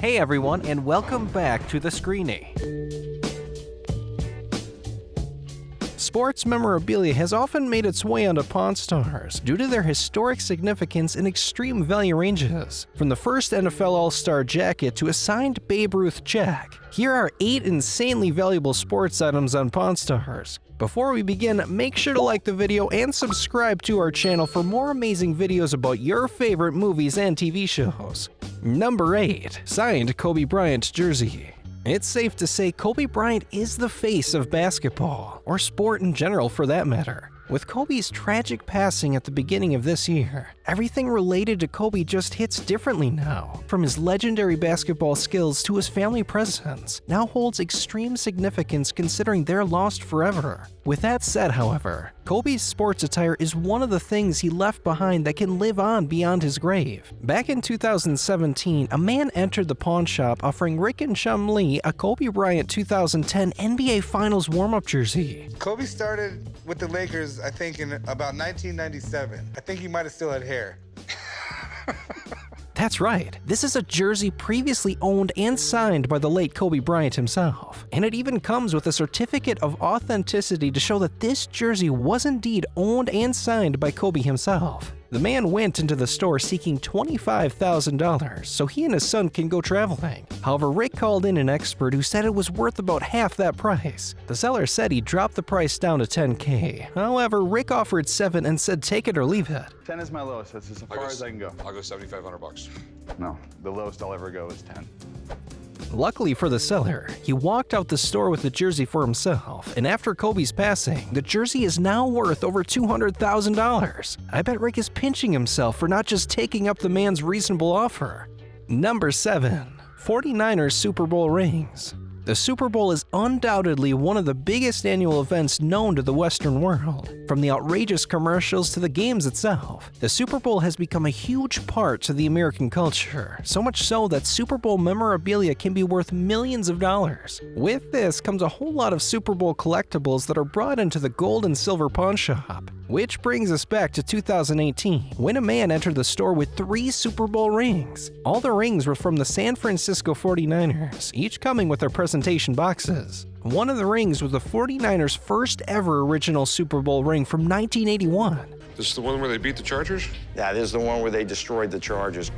Hey everyone, and welcome back to The Screening. Sports memorabilia has often made its way onto Pawn Stars due to their historic significance and extreme value ranges. From the first NFL All-Star jacket to a signed Babe Ruth check, here are 8 insanely valuable sports items on Pawn Stars. Before we begin, make sure to like the video and subscribe to our channel for more amazing videos about your favorite movies and TV shows. Number 8. Signed Kobe Bryant jersey. It's safe to say Kobe Bryant is the face of basketball, or sport in general for that matter. With Kobe's tragic passing at the beginning of this year, everything related to Kobe just hits differently now. From his legendary basketball skills to his family presence, now holds extreme significance considering they're lost forever. With that said, however, Kobe's sports attire is one of the things he left behind that can live on beyond his grave. Back in 2017, a man entered the pawn shop offering Rick and Chum Lee a Kobe Bryant 2010 NBA Finals warm-up jersey. Kobe started with the Lakers, I think, in about 1997. I think he might have still had hair. That's right, this is a jersey previously owned and signed by the late Kobe Bryant himself. And it even comes with a certificate of authenticity to show that this jersey was indeed owned and signed by Kobe himself. The man went into the store seeking $25,000 so he and his son can go traveling. However, Rick called in an expert who said it was worth about half that price. The seller said he dropped the price down to $10K. However, Rick offered $7 and said take it or leave it. 10 is my lowest. That's as far as I can go. I'll go $7,500. No, the lowest I'll ever go is 10. Luckily for the seller, he walked out the store with the jersey for himself, and after Kobe's passing, the jersey is now worth over $200,000. I bet Rick is pinching himself for not just taking up the man's reasonable offer. Number 7. 49ers Super Bowl rings. The Super Bowl is undoubtedly one of the biggest annual events known to the Western world. From the outrageous commercials to the games itself, the Super Bowl has become a huge part to the American culture, so much so that Super Bowl memorabilia can be worth millions of dollars. With this comes a whole lot of Super Bowl collectibles that are brought into the gold and silver pawn shop. Which brings us back to 2018, when a man entered the store with 3 Super Bowl rings. All the rings were from the San Francisco 49ers, each coming with their presentation boxes. One of the rings was the 49ers' first ever original Super Bowl ring from 1981. This is the one where they beat the Chargers? Yeah, this is the one where they destroyed the Chargers.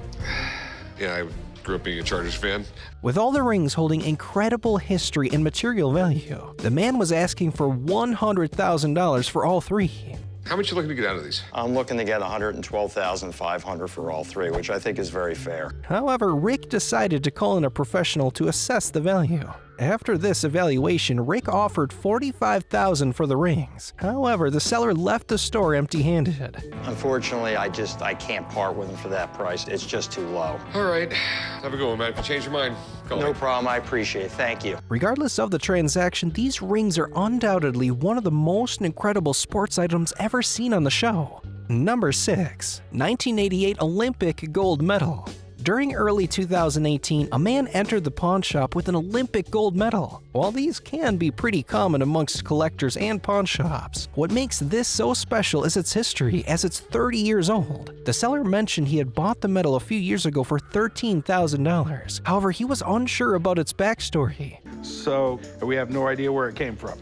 Yeah, I grew up being a Chargers fan. With all the rings holding incredible history and material value, the man was asking for $100,000 for all 3. How much are you looking to get out of these? I'm looking to get $112,500 for all 3, which I think is very fair. However, Rick decided to call in a professional to assess the value. After this evaluation, Rick offered $45,000 for the rings. However, the seller left the store empty-handed. Unfortunately, I can't part with them for that price. It's just too low. All right, have a good one, man. If you change your mind, call me. No problem, I appreciate it. Thank you. Regardless of the transaction, these rings are undoubtedly one of the most incredible sports items ever seen on the show. Number 6. 1988 Olympic gold medal. During early 2018, a man entered the pawn shop with an Olympic gold medal. While these can be pretty common amongst collectors and pawn shops, what makes this so special is its history, as it's 30 years old. The seller mentioned he had bought the medal a few years ago for $13,000. However, he was unsure about its backstory. So we have no idea where it came from.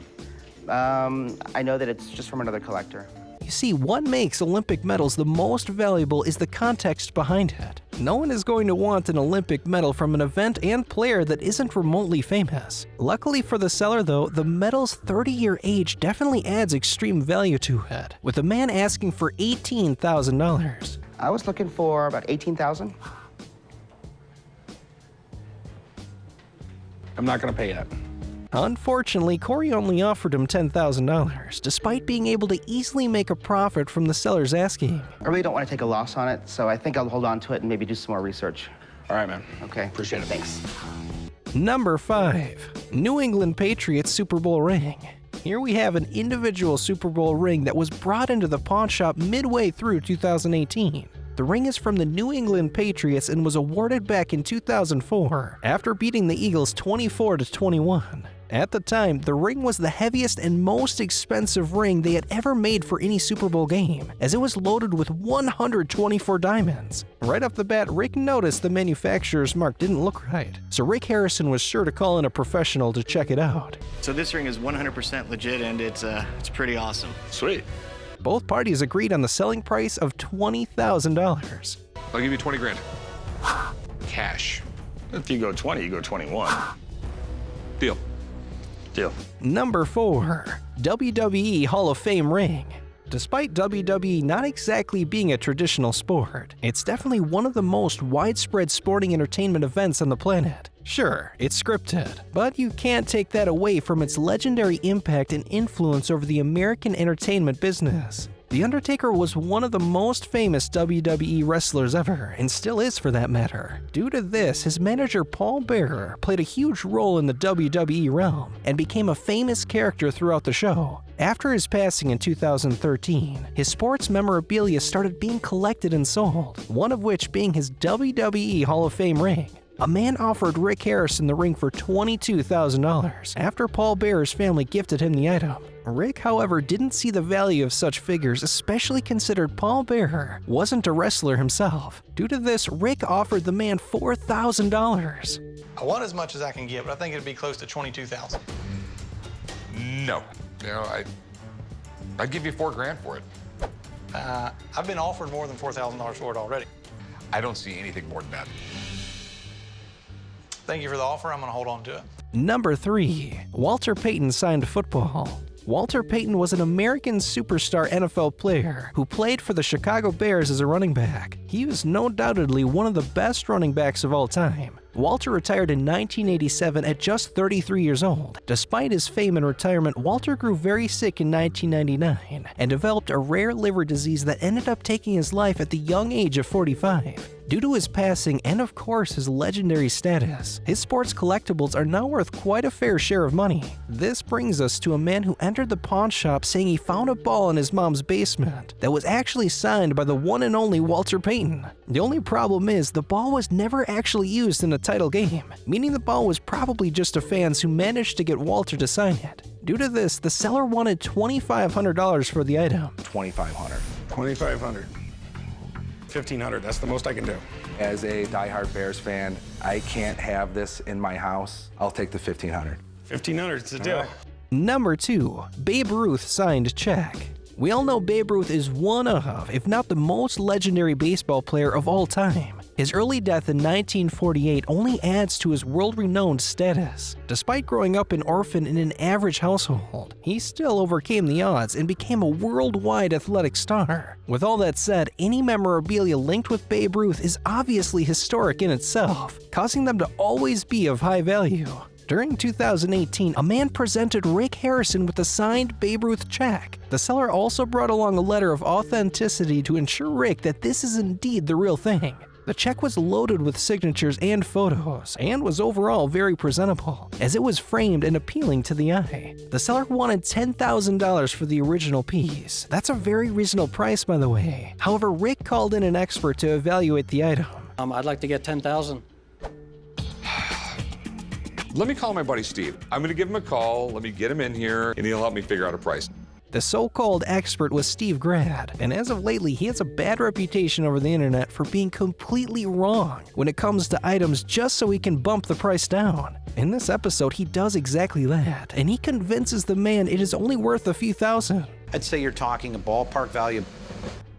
I know that it's just from another collector. You see, what makes Olympic medals the most valuable is the context behind it. No one is going to want an Olympic medal from an event and player that isn't remotely famous. Luckily for the seller though, the medal's 30-year age definitely adds extreme value to it, with the man asking for $18,000. I was looking for about $18,000. I'm not gonna pay that. Unfortunately, Corey only offered him $10,000, despite being able to easily make a profit from the seller's asking. I really don't want to take a loss on it, so I think I'll hold on to it and maybe do some more research. All right, man. Okay. Appreciate it. Thanks. Number 5. New England Patriots Super Bowl ring. Here we have an individual Super Bowl ring that was brought into the pawn shop midway through 2018. The ring is from the New England Patriots and was awarded back in 2004 after beating the Eagles 24-21. At the time, the ring was the heaviest and most expensive ring they had ever made for any Super Bowl game, as it was loaded with 124 diamonds. Right off the bat, Rick noticed the manufacturer's mark didn't look right, so Rick Harrison was sure to call in a professional to check it out. So this ring is 100% legit, and it's pretty awesome. Sweet. Both parties agreed on the selling price of $20,000. I'll give you 20 grand. Cash. If you go 20, you go 21. Deal. Deal. Number 4. WWE Hall of Fame ring. Despite WWE not exactly being a traditional sport, it's definitely one of the most widespread sporting entertainment events on the planet. Sure, it's scripted, but you can't take that away from its legendary impact and influence over the American entertainment business. The Undertaker was one of the most famous WWE wrestlers ever, and still is for that matter. Due to this, his manager Paul Bearer played a huge role in the WWE realm and became a famous character throughout the show. After his passing in 2013, his sports memorabilia started being collected and sold, one of which being his WWE Hall of Fame ring. A man offered Rick Harrison the ring for $22,000 after Paul Bearer's family gifted him the item. Rick, however, didn't see the value of such figures, especially considered Paul Bearer wasn't a wrestler himself. Due to this, Rick offered the man $4,000. I want as much as I can get, but I think it'd be close to $22,000. No. I'd give you $4 grand for it. I've been offered more than $4,000 for it already. I don't see anything more than that. Thank you for the offer. I'm going to hold on to it. Number 3. Walter Payton signed football. Walter Payton was an American superstar NFL player who played for the Chicago Bears as a running back. He was no doubtedly one of the best running backs of all time. Walter retired in 1987 at just 33 years old. Despite his fame and retirement, Walter grew very sick in 1999 and developed a rare liver disease that ended up taking his life at the young age of 45. Due to his passing and of course his legendary status, his sports collectibles are now worth quite a fair share of money. This brings us to a man who entered the pawn shop saying he found a ball in his mom's basement that was actually signed by the one and only Walter Payton. The only problem is the ball was never actually used in a title game, meaning the ball was probably just a fans who managed to get Walter to sign it. Due to this, the seller wanted $2,500 for the item. $2,500. $2,500. $1,500, that's the most I can do. As a diehard Bears fan, I can't have this in my house. I'll take the $1,500. $1,500, it's a deal. Number 2. Babe Ruth signed check. We all know Babe Ruth is one of, if not the most legendary baseball player of all time. His early death in 1948 only adds to his world-renowned status. Despite growing up an orphan in an average household, he still overcame the odds and became a worldwide athletic star. With all that said, any memorabilia linked with Babe Ruth is obviously historic in itself, causing them to always be of high value. During 2018, a man presented Rick Harrison with a signed Babe Ruth check. The seller also brought along a letter of authenticity to ensure Rick that this is indeed the real thing. The check was loaded with signatures and photos, and was overall very presentable, as it was framed and appealing to the eye. The seller wanted $10,000 for the original piece. That's a very reasonable price, by the way. However, Rick called in an expert to evaluate the item. I'd like to get $10,000. Let me call my buddy Steve. I'm going to give him a call. Let me get him in here, and he'll help me figure out a price. The so-called expert was Steve Grad, and as of lately, he has a bad reputation over the internet for being completely wrong when it comes to items just so he can bump the price down. In this episode, he does exactly that, and he convinces the man it is only worth a few thousand. I'd say you're talking a ballpark value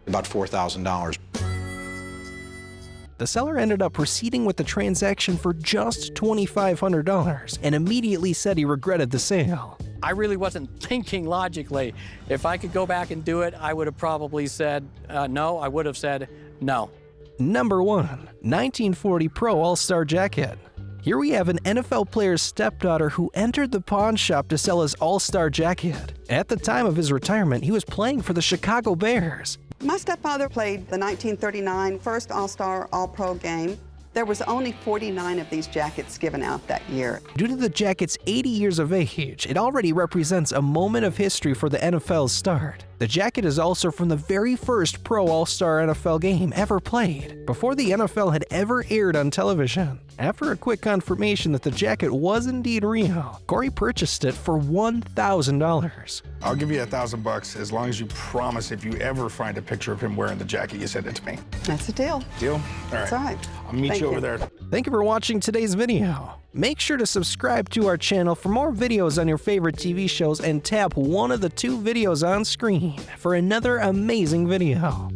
about $4,000. The seller ended up proceeding with the transaction for just $2,500 and immediately said he regretted the sale. I really wasn't thinking logically. If I could go back and do it, I would have probably said no. I would have said no. Number 1. 1940 Pro All-Star Jacket. Here we have an NFL player's stepdaughter who entered the pawn shop to sell his All-Star jacket. At the time of his retirement, he was playing for the Chicago Bears. My stepfather played the 1939 first All-Star All-Pro game. There was only 49 of these jackets given out that year. Due to the jacket's 80 years of age, it already represents a moment of history for the NFL's start. The jacket is also from the very first Pro All-Star NFL game ever played, before the NFL had ever aired on television. After a quick confirmation that the jacket was indeed real, Corey purchased it for $1,000. I'll give you $1,000 as long as you promise if you ever find a picture of him wearing the jacket, you send it to me. That's a deal. Deal? All right. That's all right. I'll meet you over there. Thank you for watching today's video. Make sure to subscribe to our channel for more videos on your favorite TV shows and tap one of the 2 videos on screen for another amazing video.